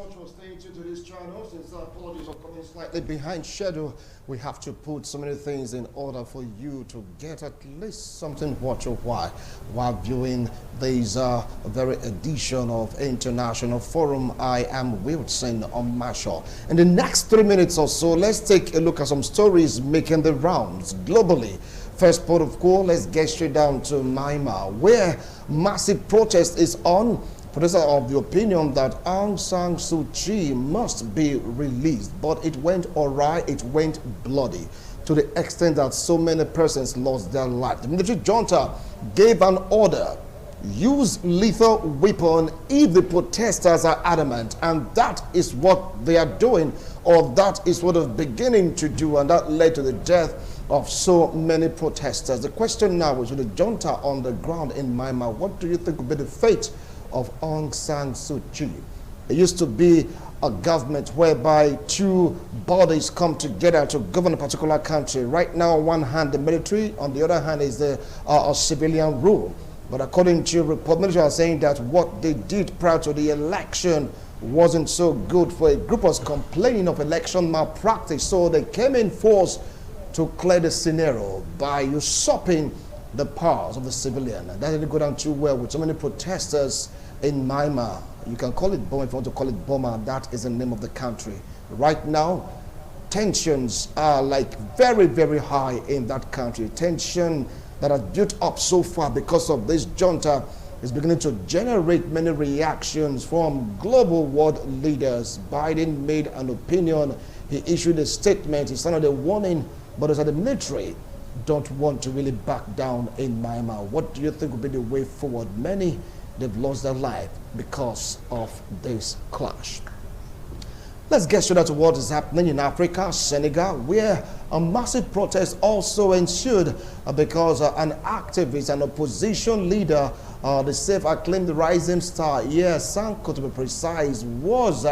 much for staying tuned to this channel. Since apologies for coming slightly behind schedule, we have to put so many things in order for you to get at least something worth your while viewing this very edition of International Forum. I am Wilson on Marshall. In the next 3 minutes or so, let's take a look at some stories making the rounds globally. First port of call, let's get straight down to Myanmar, where massive protest is on. Protesters are of the opinion that Aung San Suu Kyi must be released, but it went awry, it went bloody, to the extent that so many persons lost their life. The military junta gave an order: use lethal weapon if the protesters are adamant, and that is what they are doing, or that is what they're beginning to do, and that led to the death of so many protesters. The question now is, with the junta on the ground in Myanmar, what do you think will be the fate of Aung San Suu Kyi? It used to be a government whereby two bodies come together to govern a particular country. Right now, on one hand, the military, on the other hand is the civilian rule. But according to report, military are saying that what they did prior to the election wasn't so good. For a group was complaining of election malpractice, so they came in force to clear the scenario by usurping the powers of the civilian. And that didn't go down too well with so many protesters in Myanmar. You can call it Burma if you want to call it Burma. That is the name of the country. Right now, tensions are like very, very high in that country. Tension that has built up so far because of this junta is beginning to generate many reactions from global world leaders. Biden made an opinion. He issued a statement. He sounded a warning, but as the military don't want to really back down in Myanmar. What do you think will be the way forward? Many, they've lost their life because of this clash. Let's get straight to what is happening in Africa, Senegal, where a massive protest also ensued because an activist, an opposition leader, the self-acclaimed rising star, Sanko to be precise, was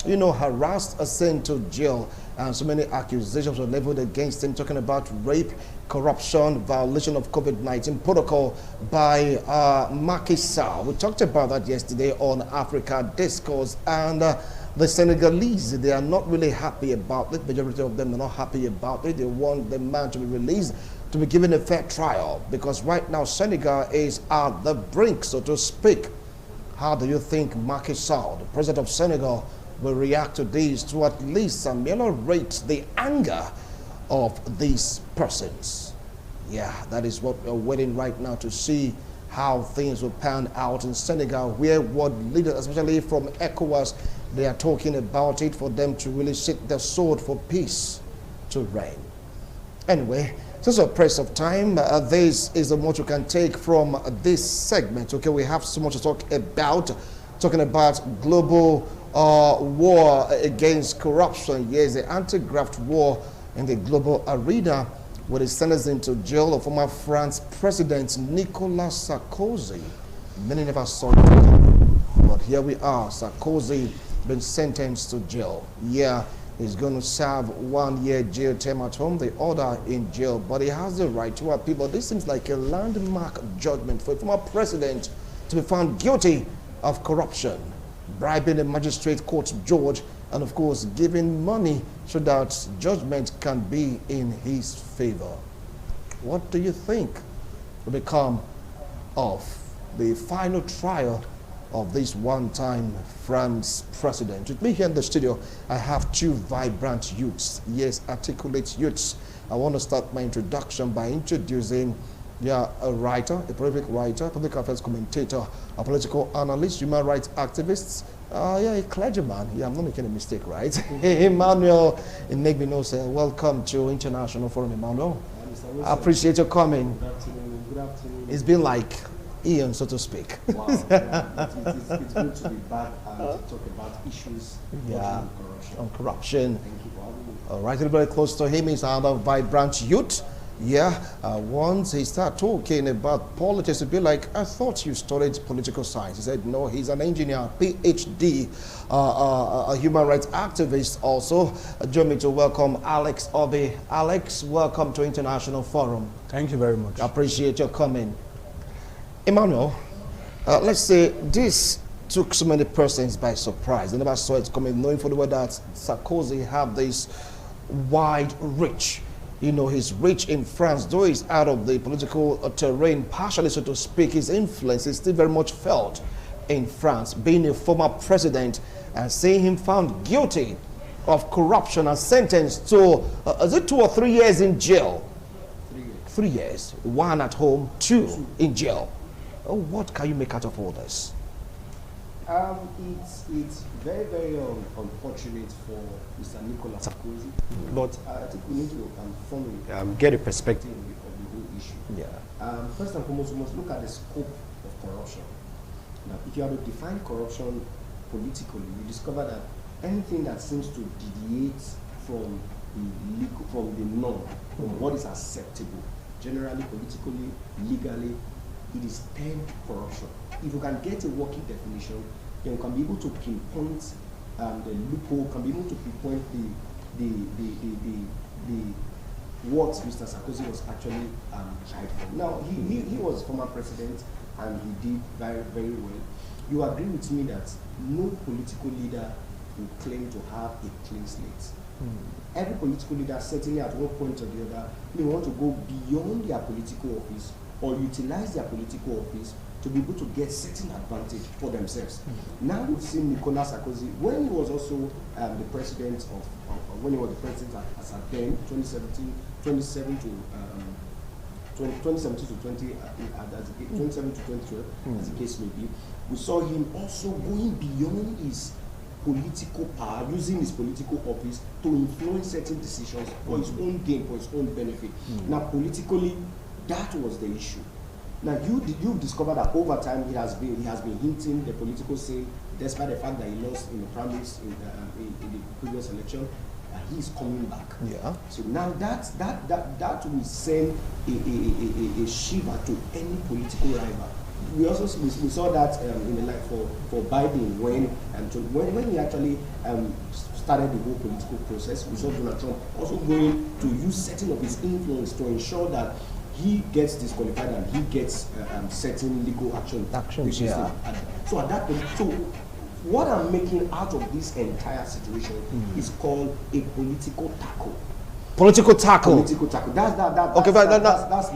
harassed, sent to jail, and so many accusations were leveled against him, talking about rape, corruption, violation of COVID-19 protocol by Macky Sall. We talked about that yesterday on Africa Discourse, and the Senegalese, they are not really happy about it. Majority of them are not happy about it. They want the man to be released, to be given a fair trial, because right now Senegal is at the brink, so to speak. How do you think Macky Sall, the president of Senegal, will react to these to at least ameliorate the anger of these persons? Yeah, that is what we're waiting right now to see how things will pan out in Senegal, where world leaders, especially from ECOWAS, they are talking about it for them to really sit their sword for peace to reign. Anyway, since a press of time, this is the much you can take from this segment. Okay, we have so much to talk about, talking about global war against corruption. Yes, the anti-graft war in the global arena, with the sentence into jail of former France President NICOLAS Sarkozy. Many never saw it, but here we are. Sarkozy been sentenced to jail. Yeah, he's going to serve 1 year jail term at home, the other in jail, but he has the right to appeal. But this seems like a landmark judgment for a former president to be found guilty of corruption, bribing a magistrate court judge, and of course giving money so that judgment can be in his favor. What do you think will become of the final trial of this one-time France president? With me here in the studio, I have two vibrant youths, yes, articulate youths. I want to start my introduction by introducing a writer, a prolific writer, public affairs commentator, a political analyst, human rights activist, a clergyman. Yeah, I'm not making a mistake, right? Emmanuel Inegbino, welcome to International Forum, Emmanuel. I appreciate your coming. Good afternoon. Good afternoon. It's been like Ian, so to speak. Wow. It's good to be back and to talk about issues on corruption. On corruption. Thank you for having me. All right, very close to him is another vibrant youth. Yeah, once he started talking about politics, it'd be like, I thought you studied political science. He said, no, he's an engineer, PhD, a human rights activist also. Join me to welcome Alex Obi. Alex, welcome to International Forum. Thank you very much. I appreciate your coming. Emmanuel, let's say this took so many persons by surprise. They never saw it coming, knowing for the way that Sarkozy have this wide reach. You know, his reach in France, though he's out of the political terrain, partially so to speak, his influence is still very much felt in France. Being a former president and seeing him found guilty of corruption and sentenced to, is it 2 or 3 years in jail? 3 years. 3 years. 1 at home, 2 in jail. Oh, what can you make out of all this? It's very, very unfortunate for Mr. NICOLAS Sarkozy, but I think we need to formally get a perspective of the whole issue. Yeah. First and foremost, we must look at the scope of corruption. Now, if you are to define corruption politically, you discover that anything that seems to deviate from the norm, from what is acceptable, generally, politically, legally, it is termed corruption. If you can get a working definition, then you can be able to pinpoint the loophole, can be able to pinpoint what Mr. Sarkozy was actually tried for. Now, he was former president and he did very, very well. You agree with me that no political leader will claim to have a clean slate. Every political leader, certainly at one point or the other, they want to go beyond their political office or utilize their political office to be able to get certain advantage for themselves. Now we've seen Nicolas Sarkozy, when he was also the president when he was the president as at then, 2017 to 2012, as the case may be, we saw him also going beyond his political power, using his political office to influence certain decisions for his own gain, for his own benefit. Now, politically, that was the issue. Now, you've discovered that over time he has been hinting the political say, despite the fact that he lost in the primaries in the previous election, he is coming back. Yeah. So now that will send a shiver to any political rival. We saw that in the life for Biden when he actually started the whole political process. We saw Donald Trump also going to use certain of his influence to ensure that he gets disqualified and he gets certain legal actions. Yeah. So at that point, what I'm making out of this entire situation is called a political tackle. Political tackle. Political tackle. That's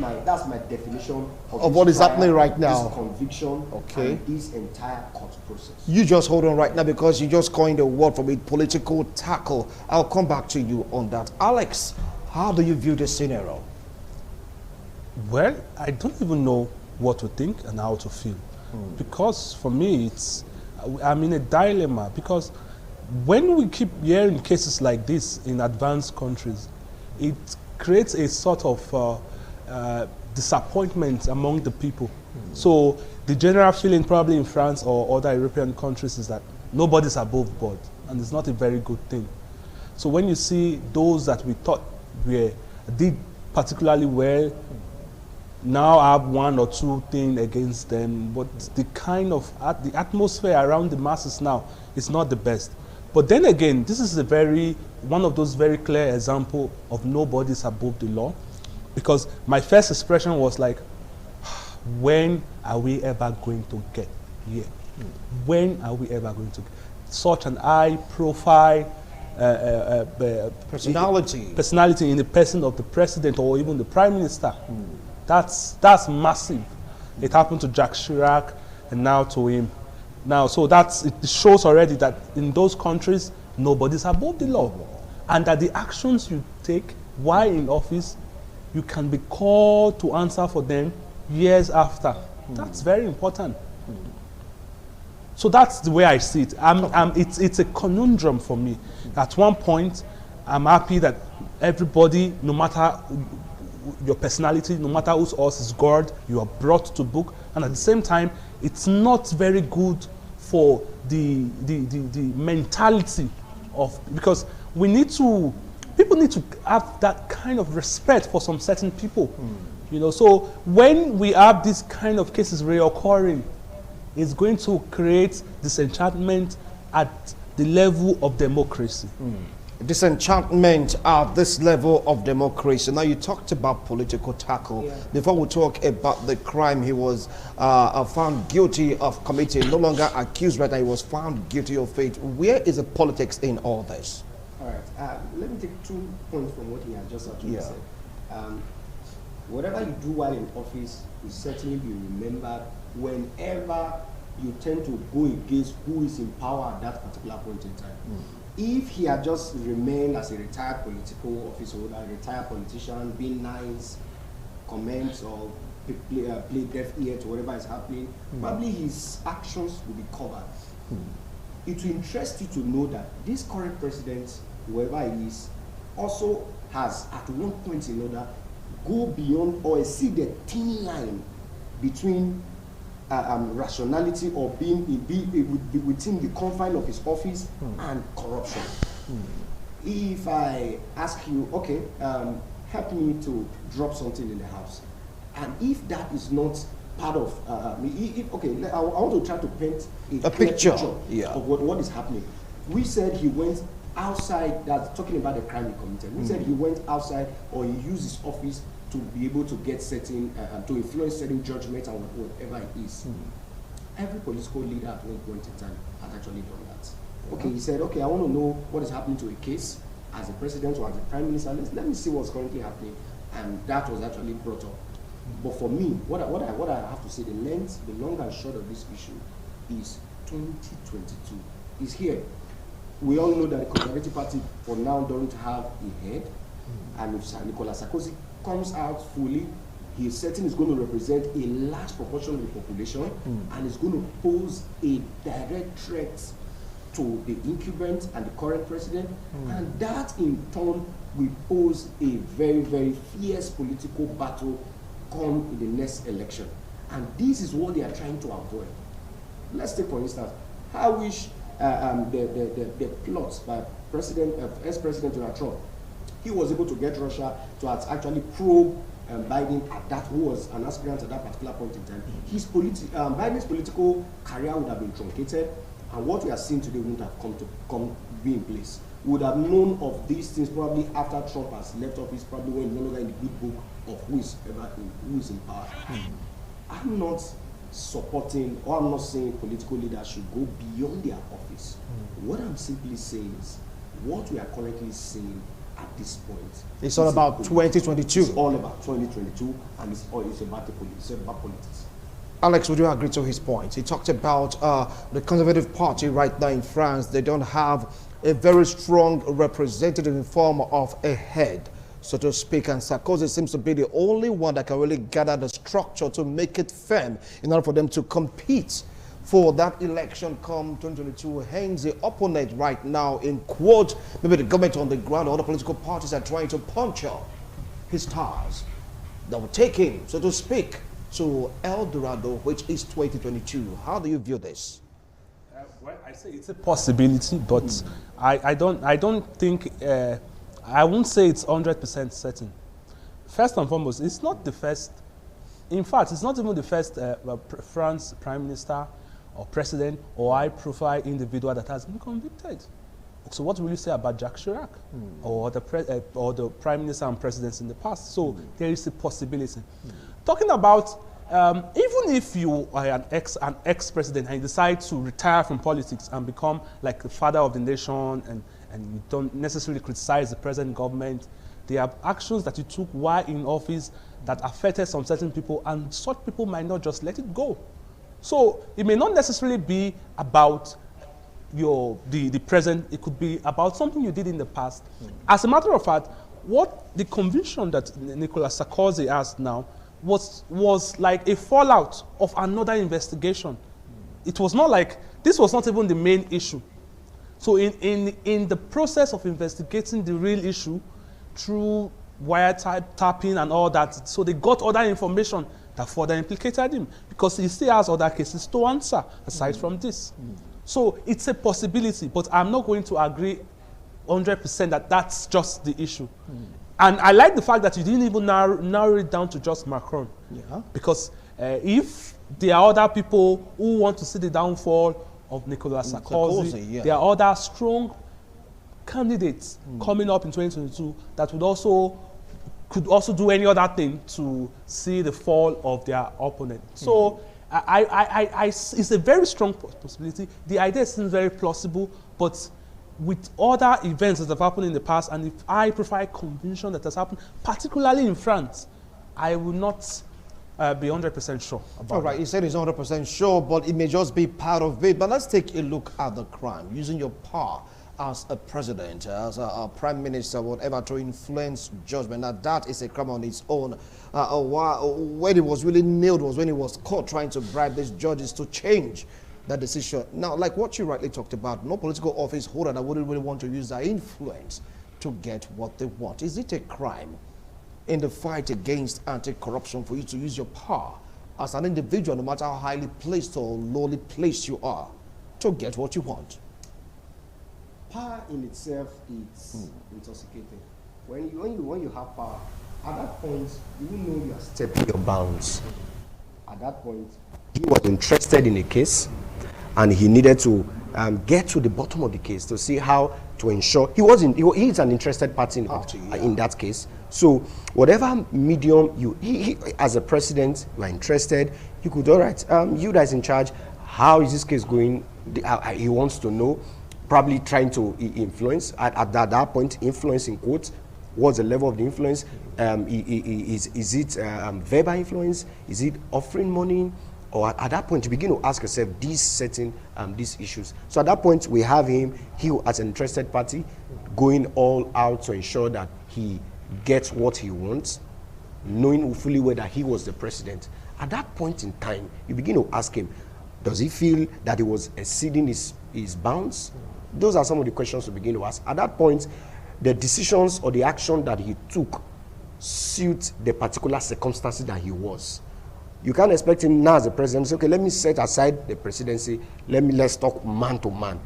my definition of what is happening right now. This conviction, okay, and this entire court process. You just hold on right now because you just coined a word from it, political tackle. I'll come back to you on that. Alex, how do you view this scenario? Well, I don't even know what to think and how to feel. Because for me, I'm in a dilemma, because when we keep hearing cases like this in advanced countries, it creates a sort of disappointment among the people. So the general feeling probably in France or other European countries is that nobody's above board, and it's not a very good thing. So when you see those that we thought did particularly well, now have 1 or 2 things against them, but the kind of the atmosphere around the masses now is not the best. But then again, this is one of those very clear examples of nobody's above the law, because my first expression was like, when are we ever going to get here? When are we ever going to get such an high profile personality in the person of the president or even the prime minister? That's massive. It happened to Jacques Chirac and now to him. Now, so it shows already that in those countries, nobody's above the law. And that the actions you take while in office, you can be called to answer for them years after. That's very important. So that's the way I see it. It's a conundrum for me. At one point, I'm happy that everybody, no matter your personality, no matter whose horse is gored, you are brought to book. And at the same time, it's not very good for the mentality of, because people need to have that kind of respect for some certain people. You know, so when we have these kind of cases reoccurring, it's going to create disenchantment at the level of democracy. disenchantment at this level of democracy. Now, you talked about political tackle. Yeah. Before we talk about the crime he was found guilty of committing, no longer accused, but he was found guilty of it. Where is the politics in all this? All right. Let me take 2 points from what he has just actually Yeah. said. Whatever you do while in office will certainly be remembered whenever you tend to go against who is in power at that particular point in time. If he had just remained as a retired political office holder, a retired politician, being nice, comments or play deaf ear to whatever is happening, probably his actions will be covered. It will interest you to know that this current president, whoever he is, also has at one point or another go beyond or exceed the thin line between rationality or being within the confine of his office and corruption. If I ask you, okay, help me to drop something in the house, and if that is not part of, okay, I want to try to paint a picture of what is happening. We said he went outside, that's talking about the crime he committed. We said he went outside or he used his office to be able to get certain, to influence certain judgments and whatever it is. Every political leader at one point in time has actually done that. Okay, he said, okay, I want to know what is happening to a case as a president or as a prime minister. Let me see what's currently happening. And that was actually brought up. But for me, what I have to say, the long and short of this issue is 2022 is here. We all know that the Conservative Party for now don't have a head. And if NICOLAS Sarkozy comes out fully, he is certain is going to represent a large proportion of the population and is going to pose a direct threat to the incumbent and the current president. And that in turn will pose a very, very fierce political battle come in the next election. And this is what they are trying to avoid. Let's take, for instance, I wish the plots by ex-president Donald Trump, he was able to get Russia to actually probe Biden at that, who was an aspirant at that particular point in time. His Biden's political career would have been truncated, and what we are seeing today wouldn't have be in place. We would have known of these things probably after Trump has left office, probably when no longer in the good book of who is in power. I'm not supporting, or I'm not saying political leaders should go beyond their office. What I'm simply saying is what we are currently seeing at this point. It's all about 2022. It's all about 2022, and it's about politics. Alex, would you agree to his point? He talked about the Conservative Party right now in France. They don't have a very strong representative in form of a head, so to speak, and Sarkozy seems to be the only one that can really gather the structure to make it firm in order for them to compete for that election come 2022. Hence, the opponent right now, in quote, maybe the government on the ground or other political parties are trying to puncture his stars. They will take him, so to speak, to El Dorado, which is 2022. How do you view this? Well, I say it's a possibility, but I don't think, I won't say it's 100% certain. First and foremost, it's not the first, in fact, it's not even the first France Prime Minister or President or high-profile individual that has been convicted. So what will you say about Jacques Chirac or the Prime Minister and Presidents in the past? So there is a possibility. Talking about, even if you are an ex-president and you decide to retire from politics and become like the father of the nation, and you don't necessarily criticize the present government, there are actions that you took while in office that affected some certain people, and such people might not just let it go. So it may not necessarily be about the present, it could be about something you did in the past. As a matter of fact, what the conviction that NICOLAS Sarkozy has now was like a fallout of another investigation. It was not like, this was not even the main issue. So in the process of investigating the real issue through tapping and all that, so they got other information that further implicated him, because he still has other cases to answer aside from this. So it's a possibility, but I'm not going to agree 100% that that's just the issue. And I like the fact that you didn't even narrow it down to just Macron. Because if there are other people who want to see the downfall of NICOLAS Sarkozy, there are other strong candidates coming up in 2022 that could also do any other thing to see the fall of their opponent. So it's a very strong possibility. The idea seems very plausible, but with other events that have happened in the past, and if I provide conviction that has happened, particularly in France, I will not be 100% sure about All right, you said it's 100% sure, but it may just be part of it. But let's take a look at the crime, using your power as a president, as a prime minister, whatever, to influence judgment. Now, that is a crime on its own. When it was really nailed was when he was caught trying to bribe these judges to change that decision. Now, like what you rightly talked about, no political office holder that wouldn't really want to use their influence to get what they want. Is it a crime in the fight against anti-corruption for you to use your power as an individual, no matter how highly placed or lowly placed you are, to get what you want? Power in itself is intoxicating. When you have power, at that point, you know you are stepping your bounds. At that point, he was interested in a case, and he needed to get to the bottom of the case to see how to ensure he is an interested party in that case. So whatever medium he as a president, you are interested, you could, all right, you guys in charge, how is this case going? He wants to know, probably trying to influence at that point, influence in quotes. What's the level of the influence? Is it verbal influence? Is it offering money? Or at that point, you begin to ask yourself these issues. So at that point, we have him, he as an interested party, going all out to ensure that he gets what he wants, knowing fully well that he was the president. At that point in time, you begin to ask him, does he feel that he was exceeding his bounds? Those are some of the questions to begin to ask. At that point, the decisions or the action that he took suit the particular circumstances that he was. You can't expect him now as the president to say, okay, let me set aside the presidency, let's talk man to man.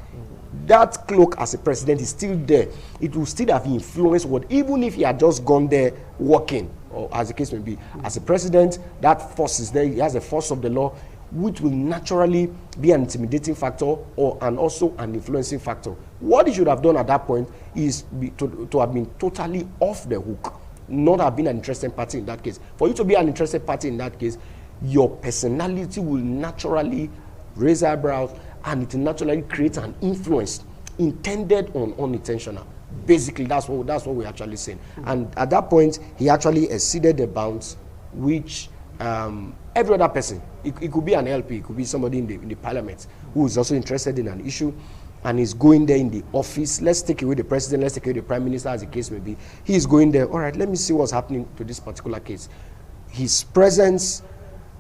That cloak as a president is still there. It will still have influenced what, even if he had just gone there working, or as the case may be. As a president, that force is there. He has the force of the law, which will naturally be an intimidating factor and also an influencing factor. What he should have done at that point is to have been totally off the hook, not have been an interested party in that case. For you to be an interested party in that case, your personality will naturally raise eyebrows, and it will naturally create an influence, intended or unintentional. Basically, that's what we're actually saying. And at that point, he actually exceeded the bounds, which every other person, it could be an LP, it could be somebody in the parliament who is also interested in an issue and is going there in the office. Let's take away the president, let's take away the prime minister, as the case may be. He is going there, all right, let me see what's happening to this particular case. His presence,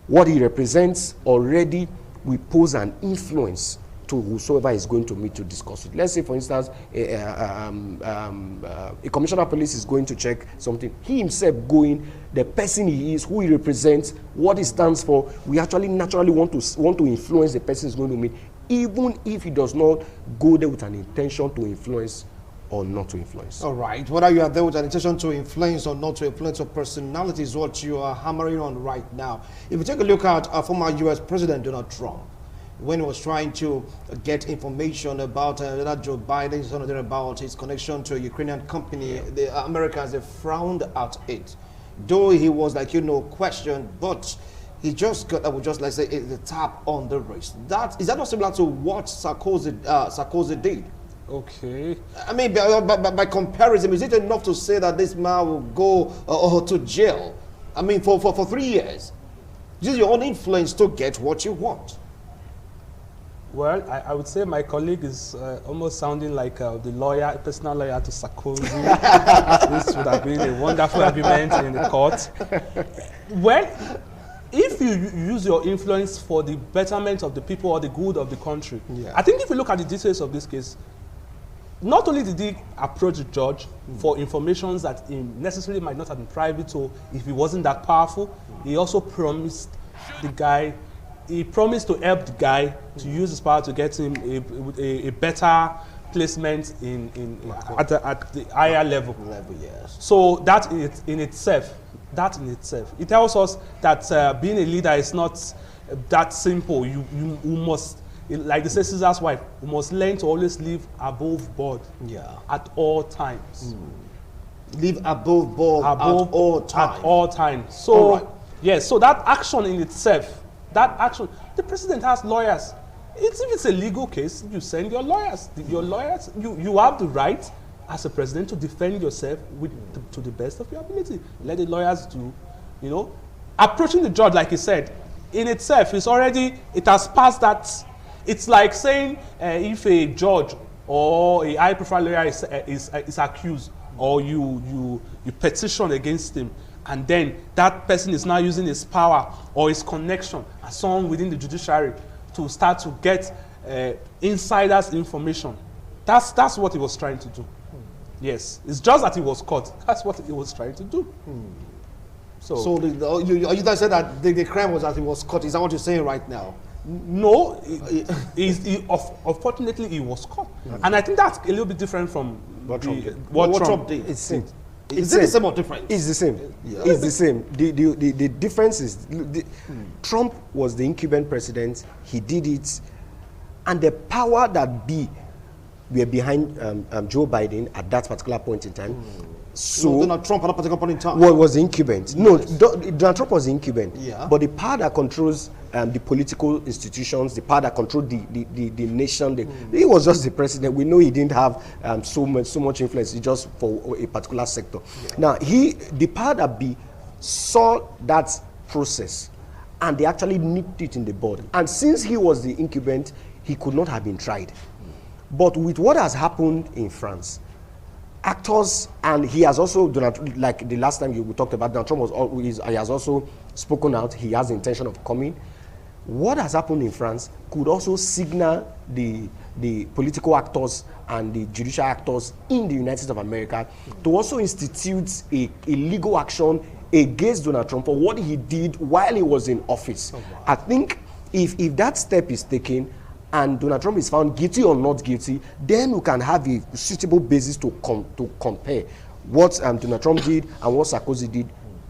what he represents already will pose an influence to whosoever is going to meet to discuss it. Let's say, for instance, a commissioner of police is going to check something. He himself going, the person he is, who he represents, what he stands for, we actually naturally want to influence the person he's going to meet, even if he does not go there with an intention to influence or not to influence. All right. Whether you are there with an intention to influence or not to influence, your personality is what you are hammering on right now. If you take a look at former U.S. President Donald Trump, when he was trying to get information about that Joe Biden, something about his connection to a Ukrainian company, the Americans, they frowned at it. Though he was questioned, but he just got, let's say, the tap on the wrist. Is that not similar to what Sarkozy did? Okay. I mean, by comparison, is it enough to say that this man will go to jail? I mean, for 3 years. Use your own influence to get what you want. Well, I would say my colleague is almost sounding like the personal lawyer to Sarkozy. This would have been a wonderful argument in the court. Well, if you use your influence for the betterment of the people or the good of the country, I think if you look at the details of this case, not only did he approach the judge for information that necessarily might not have been private, so if he wasn't that powerful, he also promised the guy, he promised to help the guy to use his power to get him a better placement at the higher level. Yes. So that in itself, it tells us that being a leader is not that simple. You must like they say, Caesar's wife, we must learn to always live above board at all times. Live above board at all times. At all times. So, yes, so that action in itself, the president has lawyers. If it's a legal case, you send your lawyers. Your lawyers, you have the right as a president to defend yourself to the best of your ability. Let the lawyers do, you know. Approaching the judge, like he said, in itself, it has passed that. It's like saying if a judge or a high-profile lawyer is accused, or you petition against him, and then that person is now using his power or his connection as someone within the judiciary to start to get insiders information. That's what he was trying to do. Yes, it's just that he was caught. That's what he was trying to do. So you guys said that the crime was that he was caught. Is that what you're saying right now? No, unfortunately he was caught. And I think that's a little bit different from what Trump did. Is it the same or different? It's the same. Yeah. It's the same. The difference is Trump was the incumbent president. He did it, and the power that be were behind Joe Biden at that particular point in time. So Donald Trump at that particular point in time was the incumbent. Yes. No, Donald Trump was the incumbent. Yeah. But the power that controls the political institutions, the power that controlled the nation, he was just the president. We know he didn't have so much influence. He just for a particular sector. Yeah. Now the power that be saw that process, and they actually nipped it in the bud. And since he was the incumbent, he could not have been tried. But with what has happened in France, actors, and he has also, like the last time we talked about, Donald Trump he has also spoken out. He has the intention of coming. What has happened in France could also signal the political actors and the judicial actors in the United States of America to also institute a legal action against Donald Trump for what he did while he was in office. Oh, wow. I think if that step is taken, and Donald Trump is found guilty or not guilty, then we can have a suitable basis to compare what Donald Trump did and what Sarkozy did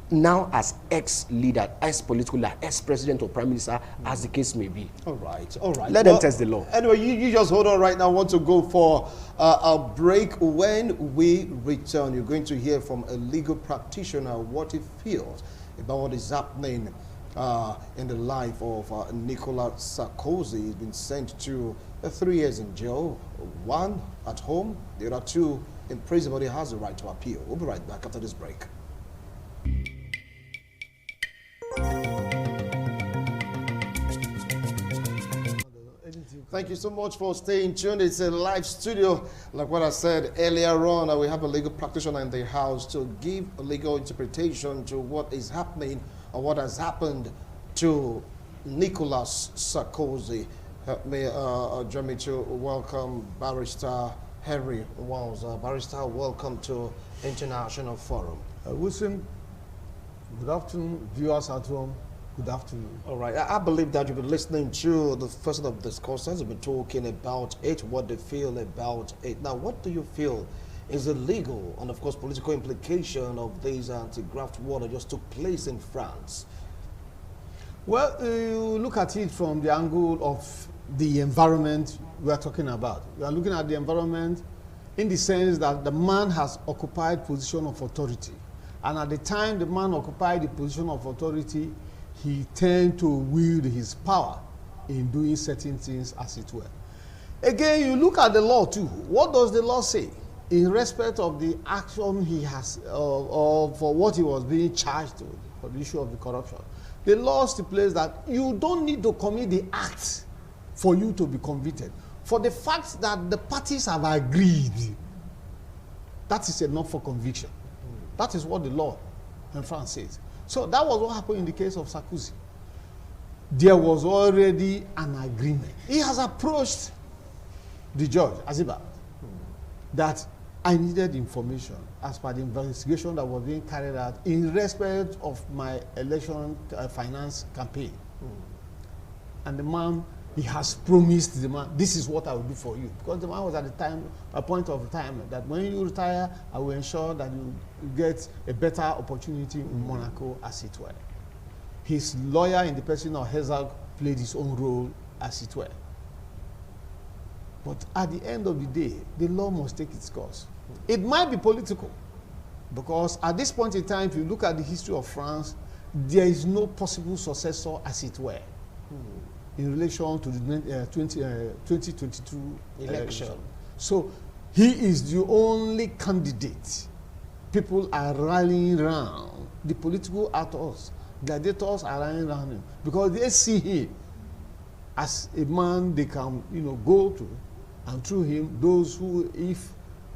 now as ex-leader, ex-political leader, ex-president or prime minister, as the case may be. All right. Let them test the law. Anyway, you just hold on right now. I want to go for a break. When we return, you're going to hear from a legal practitioner what he feels about what is happening in the life of NICOLAS Sarkozy. He's been sent to 3 years in jail, 1 at home, the other 2 in prison, but he has the right to appeal. We'll be right back after this break. Thank you so much for staying tuned. It's a live studio. Like what I said earlier on, we have a legal practitioner in the house to give a legal interpretation to what is happening or what has happened to NICOLAS Sarkozy. Help me, join me to welcome Barrister Henry Walls. Barrister, welcome to International Forum. Wilson, good afternoon, viewers at home. Good afternoon. All right. I believe that you've been listening to the first of the discussants have been talking about it, what they feel about it. Now, what do you feel is the legal and, of course, political implication of this anti-graft war that just took place in France? Well, you look at it from the angle of the environment we are talking about. We are looking at the environment in the sense that the man has occupied position of authority. And at the time the man occupied the position of authority, he tend to wield his power in doing certain things, as it were. Again, you look at the law too. What does the law say in respect of the action he has, or for what he was being charged with, for the issue of the corruption? The law stipulates that you don't need to commit the act for you to be convicted. For the fact that the parties have agreed, that is enough for conviction. That is what the law in France says. So that was what happened in the case of Sarkozy. There was already an agreement. He has approached the judge, Aziba, that I needed information as per the investigation that was being carried out in respect of my election finance campaign. And the man, he has promised the man, this is what I will do for you. Because the man was at the time, a point of retirement, that when you retire, I will ensure that you get a better opportunity in Monaco, as it were. His lawyer in the person of Herzog played his own role, as it were. But at the end of the day, the law must take its course. It might be political, because at this point in time, if you look at the history of France, there is no possible successor, as it were, in relation to the 2022 election. So he is the only candidate. People are rallying around. The political actors, gladiators are rallying around him because they see him as a man they can, go to, and through him, those who, if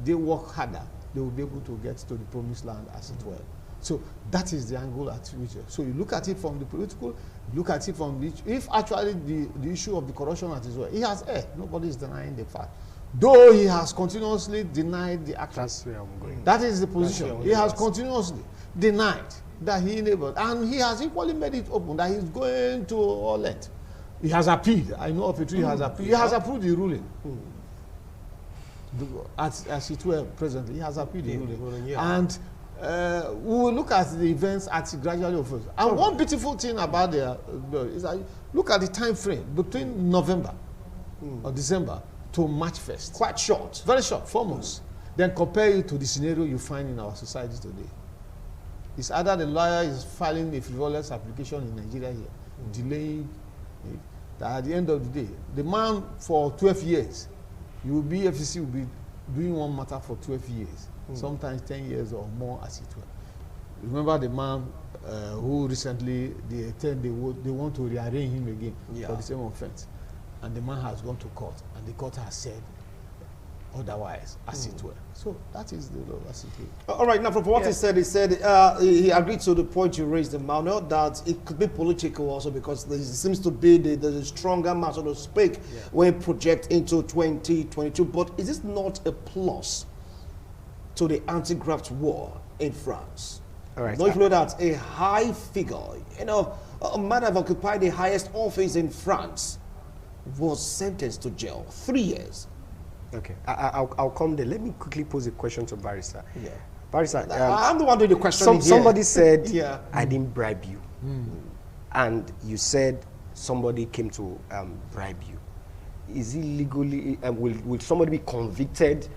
they work harder, they will be able to get to the promised land, as it were. So that is the angle at which. So you look at it from the political, look at it from the, if actually the issue of the corruption at his well, he has erred. Nobody is denying the fact. Though he has continuously denied the action. That's where I'm going. That is the position. He has continuously denied that he enabled, and he has equally made it open that he's going to all length. He has appealed. I know of it. He has appealed. He has approved the ruling. As it were presently, he has appealed the ruling. And we will look at the events as it gradually unfolds. And one beautiful thing about is that look at the time frame between November or December to March 1st. Quite short. Very short, 4 months. Then compare it to the scenario you find in our society today. It's either the lawyer is filing a frivolous application in Nigeria here, delaying it, that at the end of the day, the man for 12 years, FCC will be doing one matter for 12 years, sometimes 10 years or more, as it were. Remember the man who recently, they want to rearrange him again for the same offense. And the man has gone to court, and the court has said otherwise, as it were. So that is the law, as it is. All right, now from what he said he agreed to the point you raised, Emmanuel, that it could be political also, because there seems to be the stronger man, so to speak, when we project into 2022. But is this not a plus to the anti-graft war in France? All right. Don't you know that a high figure, a man have occupied the highest office in France, was sentenced to jail 3 years. Okay, I'll come there. Let me quickly pose a question to Barrister. Yeah. Barrister, I'm the one doing the question. Somebody said, I didn't bribe you. And you said somebody came to bribe you. Is he legally, will somebody be convicted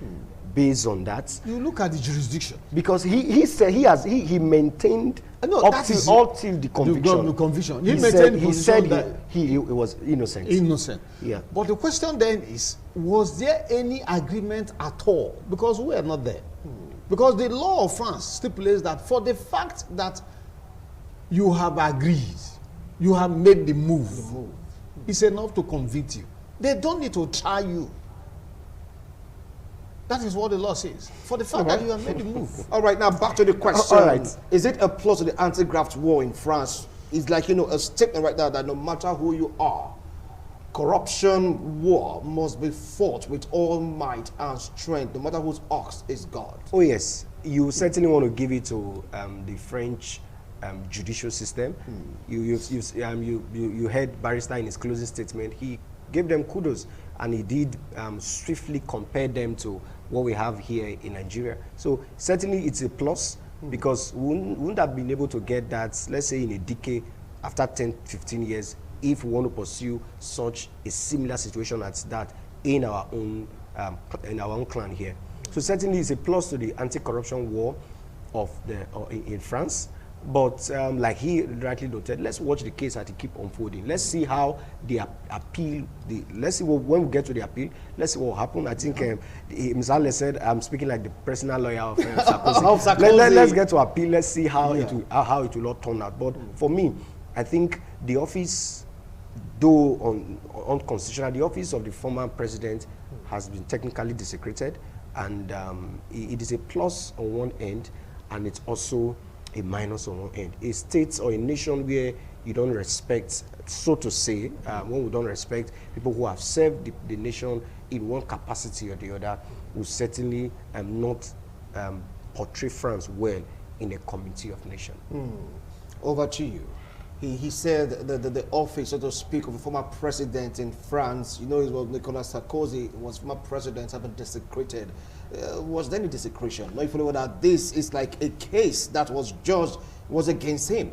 based on that? You look at the jurisdiction. Because he said he maintained up till the conviction. The conviction. He said he was innocent. Innocent. Yeah. But the question then is, was there any agreement at all? Because we are not there. Because the law of France stipulates that for the fact that you have agreed, you have made the move, it's enough to convict you. They don't need to try you. That is what the law says. For the fact that you have made the move. All right, now back to the question. All right. Is it a plus to the anti-graft war in France? It's like, a statement right now that no matter who you are, corruption war must be fought with all might and strength, no matter whose ox is God. Oh yes, you certainly want to give it to the French judicial system. You heard Barrister in his closing statement. He gave them kudos, and he did swiftly compare them to what we have here in Nigeria. So certainly it's a plus, because we wouldn't have been able to get that, let's say, in a decade, after 10, 15 years, if we want to pursue such a similar situation as that in our own clan here. So certainly it's a plus to the anti-corruption war in France. But like he rightly noted, let's watch the case as it keep unfolding. Let's see how the appeal, let's see when we get to the appeal, let's see what will happen. I think Mr. Ale said, I'm speaking like the personal lawyer of Sarkozy. Let's get to appeal. Let's see how it will all turn out. But for me, I think the office, though unconstitutional, the office of the former president has been technically desecrated, and it is a plus on one end, and it's also a minus on one end. A state or a nation where you don't respect, so to say, when we don't respect people who have served the nation in one capacity or the other, will certainly not portray France well in a community of nations. Over to you. He said the office, so to speak, of a former president in France, it was NICOLAS Sarkozy, was former president, have been desecrated. Was there any desecration? No, if you know that this is like a case that was judged was against him.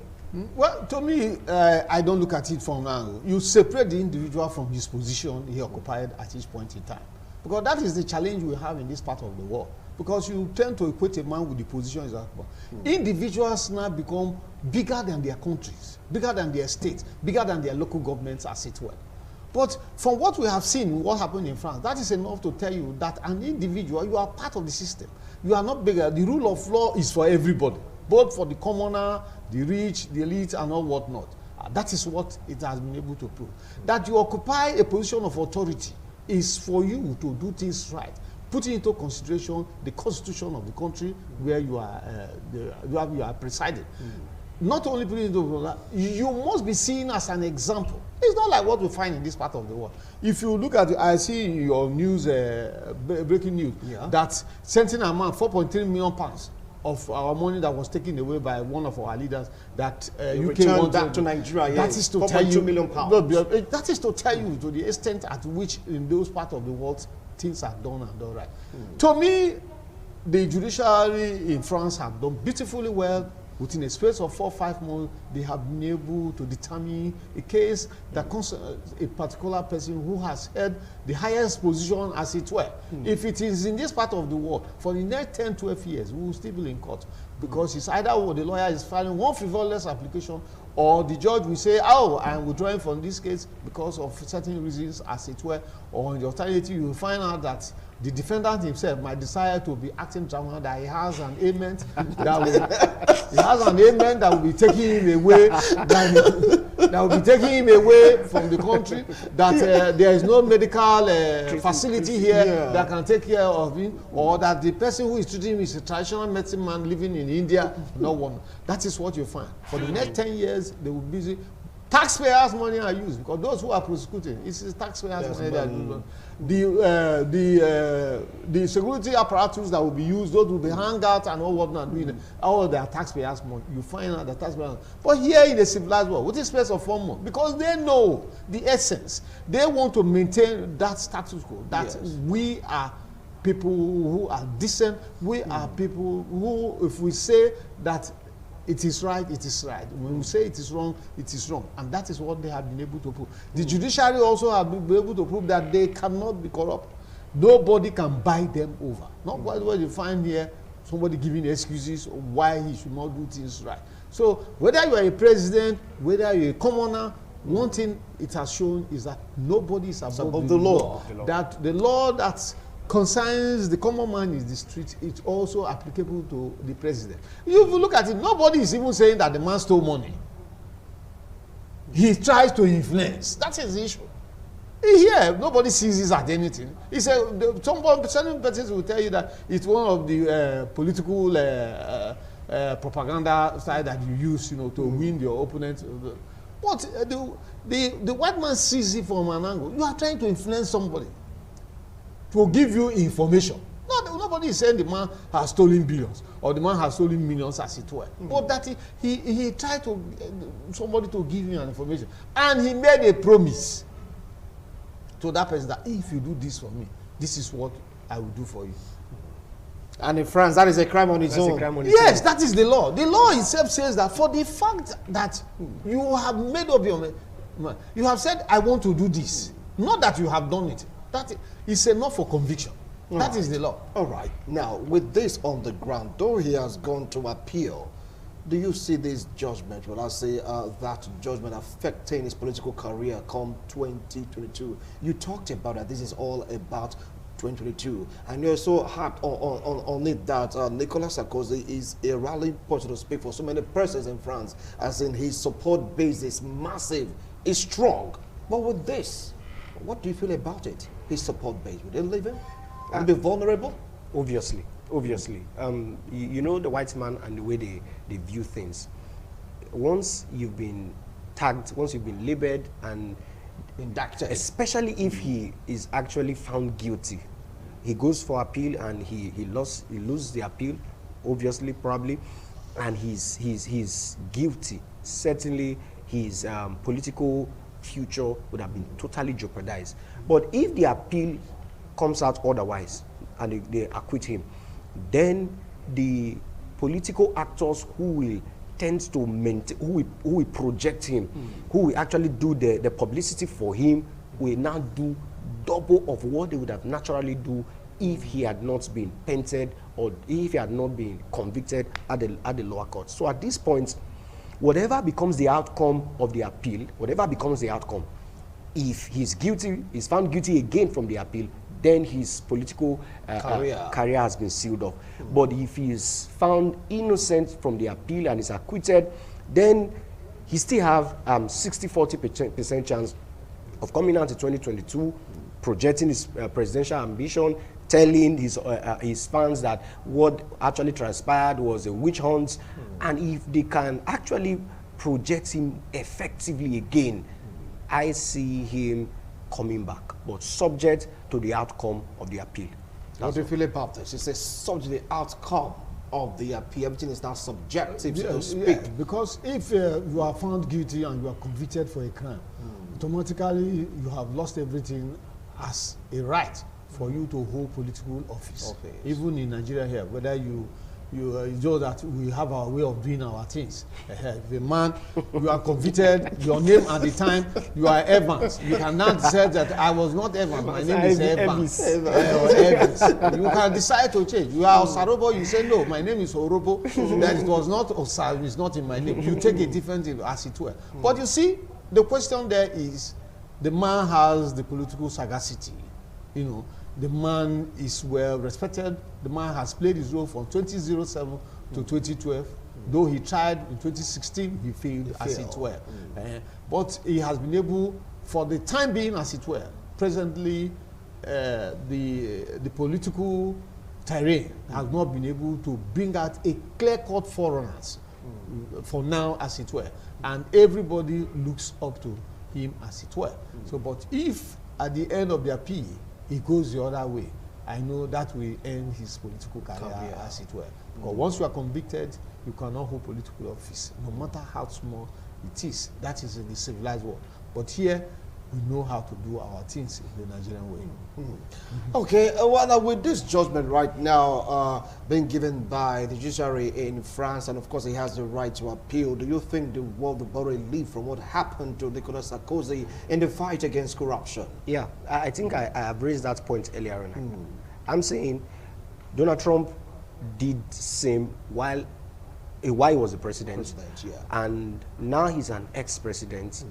Well, to me, I don't look at it from now. You separate the individual from his position he occupied at each point in time. Because that is the challenge we have in this part of the world. Because you tend to equate a man with the position he's at. Individuals now become bigger than their countries, bigger than their states, bigger than their local governments, as it were. But from what we have seen, what happened in France, that is enough to tell you that an individual, you are part of the system. You are not bigger. The rule of law is for everybody, both for the commoner, the rich, the elite, and all whatnot. That is what it has been able to prove. That you occupy a position of authority is for you to do things right, putting into consideration the constitution of the country where you are presiding. Not only putting into, you must be seen as an example. It's not like what we find in this part of the world. If you look at, I see your news, breaking news, that certain amount, 4.3 million pounds of our money that was taken away by one of our leaders, that UK returned back to Nigeria. That is to tell you, £4.2 million. That is to tell you to the extent at which in those parts of the world things are done and done right. To me, the judiciary in France have done beautifully well. Within a space of 4 or 5 months, they have been able to determine a case that concerns a particular person who has held the highest position, as it were. If it is in this part of the world, for the next 10, 12 years, we will still be in court. Because it's either the lawyer is filing one frivolous application, or the judge will say, oh, I'm withdrawing from this case because of certain reasons, as it were. Or in the alternative, you will find out that the defendant himself might decide to be acting drama, that he has an ailment that will be taking him away, that will be taking him away from the country, that there is no medical facility here that can take care of him, or that the person who is treating him is a traditional medicine man living in India. No one. That is what you find. For the next 10 years, they will be busy. Taxpayers' money are used, because those who are prosecuting, it's taxpayers' money that are used. The security apparatus that will be used, those will be hung out and all whatnot, all their taxpayers' money. You find out the taxpayers. But here in the civilized world, with a space of 4 months, because they know the essence, they want to maintain that status quo, that we are people who are decent, we are people who, if we say that it is right, it is right. When we say it is wrong, it is wrong. And that is what they have been able to prove. The judiciary also have been able to prove that they cannot be corrupt. Nobody can buy them over. Not what you find here, somebody giving excuses why he should not do things right. So whether you are a president, whether you are a commoner, one thing it has shown is that nobody is above the law. That the law that concerns the common man is the street, it's also applicable to the president. If you look at it, nobody is even saying that the man stole money. He tries to influence. That is the issue. Here, nobody sees this as anything. He said, certain persons will tell you that it's one of the political propaganda side that you use, to win your opponent. But the white man sees it from an angle. You are trying to influence somebody to give you information. Nobody is saying the man has stolen billions or the man has stolen millions, as it were. But that he tried to somebody to give you an information, and he made a promise to that person that if you do this for me, this is what I will do for you. And in France, that is a crime on its own. Yes, that is the law. The law itself says that for the fact that you have made up your mind, you have said, I want to do this. Not that you have done it. That is enough for conviction. That is the law. All right. Now, with this on the ground, though he has gone to appeal, do you see this judgment, well, I say that judgment affecting his political career come 2022? You talked about that this is all about 2022, and you also had on it that Nicolas Sarkozy is a rallying point, so to speak, for so many persons in France, as in his support base is massive, is strong. But with this, what do you feel about it? His support base, would they leave him and be vulnerable? Obviously. You know the white man and the way they view things. Once you've been tagged, once you've been labeled and indicted, especially if he is actually found guilty, he goes for appeal and he loses the appeal, obviously, probably, and he's guilty. Certainly, his political future would have been totally jeopardized. But if the appeal comes out otherwise and they acquit him, then the political actors who will tend to maintain, who will project him, who will actually do the publicity for him, will now do double of what they would have naturally do if he had not been painted or if he had not been convicted at the lower court. So at this point, whatever becomes the outcome of the appeal, whatever becomes the outcome, if he's guilty, is found guilty again from the appeal, then his political career has been sealed off. But if he is found innocent from the appeal and is acquitted, then he still have 60-40% chance of coming out in 2022, projecting his presidential ambition, telling his fans that what actually transpired was a witch hunt. And if they can actually project him effectively again, I see him coming back, but subject to the outcome of the appeal. How do you feel about this? It says subject to the outcome of the appeal. Everything is now subjective, so to speak. Yeah, because if you are found guilty and you are convicted for a crime, automatically you have lost everything as a right for you to hold political office. Even in Nigeria here, whether you know that we have our way of doing our things. If a man, you are convicted, your name at the time, you are Evans. You cannot say that I was not Evans, my name is Evans. You can decide to change. You are Osarobo, you say no, my name is Orobo. That it was not Osar, it's not in my name. You take a different thing as it were. But you see, the question there is, the man has the political sagacity, you know. The man is well respected. The man has played his role from 2007 to 2012. Though he tried in 2016, he failed as it were. But he has been able, for the time being as it were, presently the political terrain has not been able to bring out a clear-cut forerunners for now as it were. And everybody looks up to him as it were. So, but if at the end of the appeal, he goes the other way, I know that will end his political career as it were. Because once you are convicted, you cannot hold political office, no matter how small it is. That is in the civilized world. But here, we know how to do our things in the Nigerian way. Okay, well, with this judgment right now being given by the judiciary in France, and of course he has the right to appeal, do you think the world will borrow a lead from what happened to NICOLAS Sarkozy in the fight against corruption? Yeah, I think I have raised that point earlier on. I'm saying Donald Trump did the same while he was the president, and now he's an ex-president.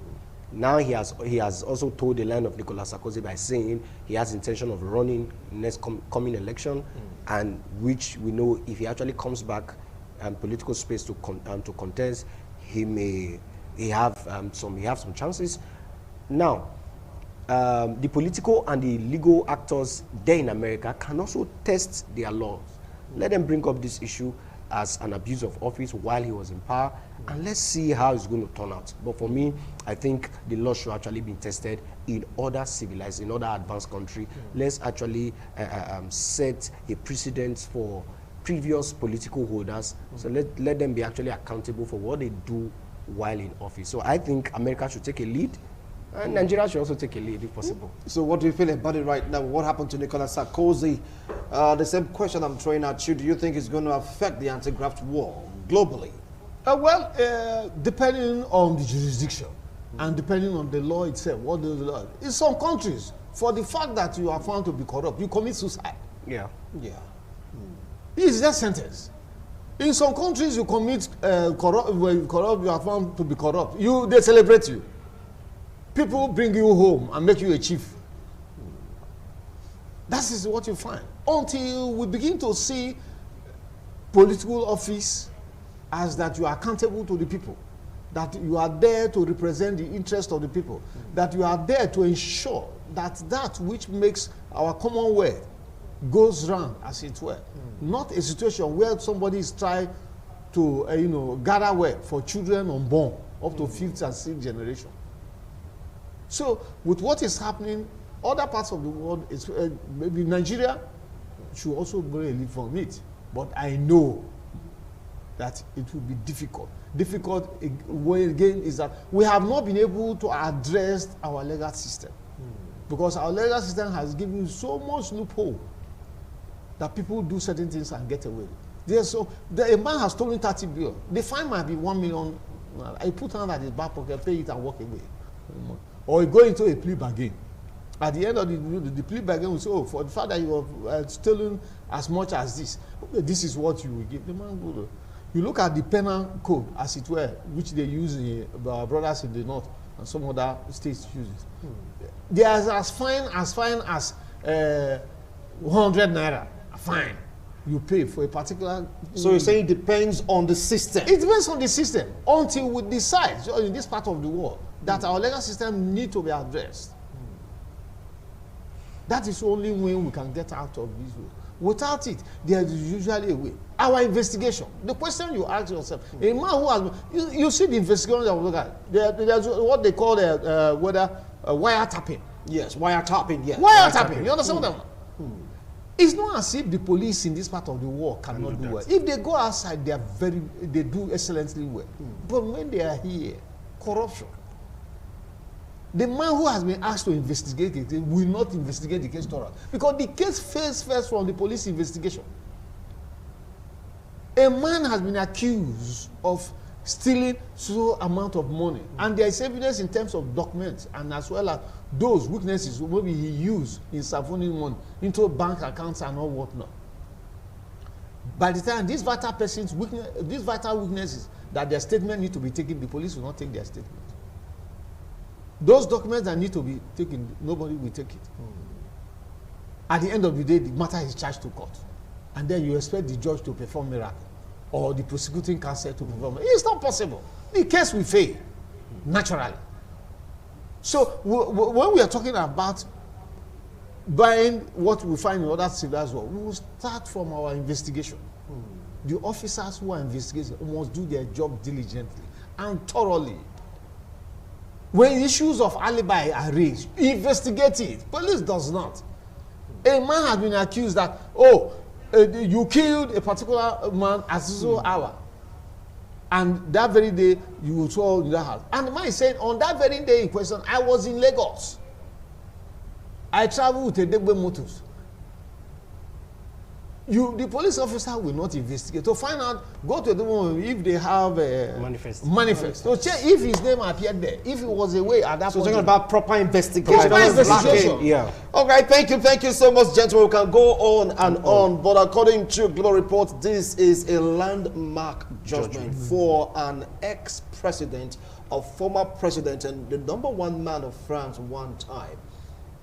Now he has also told the line of NICOLAS Sarkozy by saying he has intention of running next coming election, and which we know if he actually comes back and political space to contest, he have some chances. Now, the political and the legal actors there in America can also test their laws. Let them bring up this issue as an abuse of office while he was in power, and let's see how it's going to turn out. But for me, I think the law should actually be tested in other civilized, in other advanced countries. Let's actually set a precedent for previous political holders. So let them be actually accountable for what they do while in office. So I think America should take a lead, and Nigeria should also take a lead if possible. So what do you feel about it right now? What happened to NICOLAS Sarkozy? The same question I'm throwing at you. Do you think it's going to affect the anti-graft war globally? Depending on the jurisdiction and depending on the law itself, what the law. In some countries, for the fact that you are found to be corrupt, you commit suicide. It's just sentence. In some countries, you commit corrupt, you are found to be corrupt. They celebrate you. People bring you home and make you a chief. That is what you find. Until we begin to see political office as that you are accountable to the people, that you are there to represent the interest of the people, that you are there to ensure that that which makes our commonwealth goes round, as it were. Not a situation where somebody is trying to gather wealth for children unborn up to 5th and 6th generation. So with what is happening, other parts of the world, maybe Nigeria should also borrow a lead from it. But I know that it will be difficult. Difficult again is that we have not been able to address our legal system. Because our legal system has given so much loophole that people do certain things and get away. A man has stolen 30 billion. The fine might be 1 million. I put hand at his back pocket, pay it and walk away. Or he go into a plea bargain At the end of the plea bargain will say, oh, for the fact that you have stolen as much as this is what you will give. The man will. You look at the penal code, as it were, which they use in our brothers in the north and some other states use it. They are as fine as 100 naira. Fine. You pay for a particular. So you're saying it depends on the system? It depends on the system until we decide, so in this part of the world, that our legal system need to be addressed. That is the only way we can get out of this way. Without it, there is usually a way. Our investigation, the question you ask yourself, a man who has, you see the investigation that we look at, there's what they call wiretapping. Yes, wiretapping, yes. Wiretapping, you understand what I mean? It's not as if the police in this part of the world cannot do well. If they go outside, they do excellently well. But when they are here, corruption. The man who has been asked to investigate it will not investigate the case thoroughly, because the case fails first from the police investigation. A man has been accused of stealing so amount of money, and there is evidence in terms of documents and as well as those weaknesses maybe he used in siphoning money into bank accounts and all whatnot. By the time these vital weaknesses that their statement need to be taken, the police will not take their statement. Those documents that need to be taken, nobody will take it. At the end of the day, the matter is charged to court. And then you expect the judge to perform miracle or the prosecuting counsel to perform. It's not possible. The case will fail, naturally. So when we are talking about buying what we find in other cities, we will start from our investigation. The officers who are investigating must do their job diligently and thoroughly. When issues of alibi are raised, investigate it. Police does not. A man has been accused that, you killed a particular man at so hour. And that very day, you will throw in that house. And the man said, on that very day in question, I was in Lagos. I traveled with a Degbe Motors. The police officer will not investigate to find out, go to the one if they have a manifest. So check if his name appeared there, if it was away at that So point. talking about proper investigation. Proper investigation. Yeah. Okay, thank you so much, gentlemen. We can go on and on, but according to Global Report, this is a landmark judgment for an ex-president, a former president, and the #1 man of France one time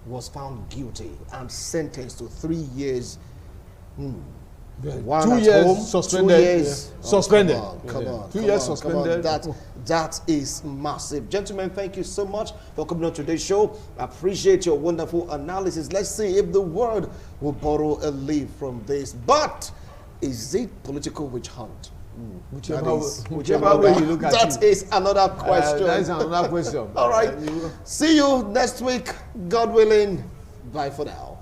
was found guilty and sentenced to 3 years. 2 years suspended. 2 years suspended. Come on. 2 years suspended. That is massive. Gentlemen, thank you so much for coming on today's show. I appreciate your wonderful analysis. Let's see if the world will borrow a leaf from this. But is it political witch hunt? Whichever way you look at it. That is another question. That is another question. All right. See you next week, God willing. Bye for now.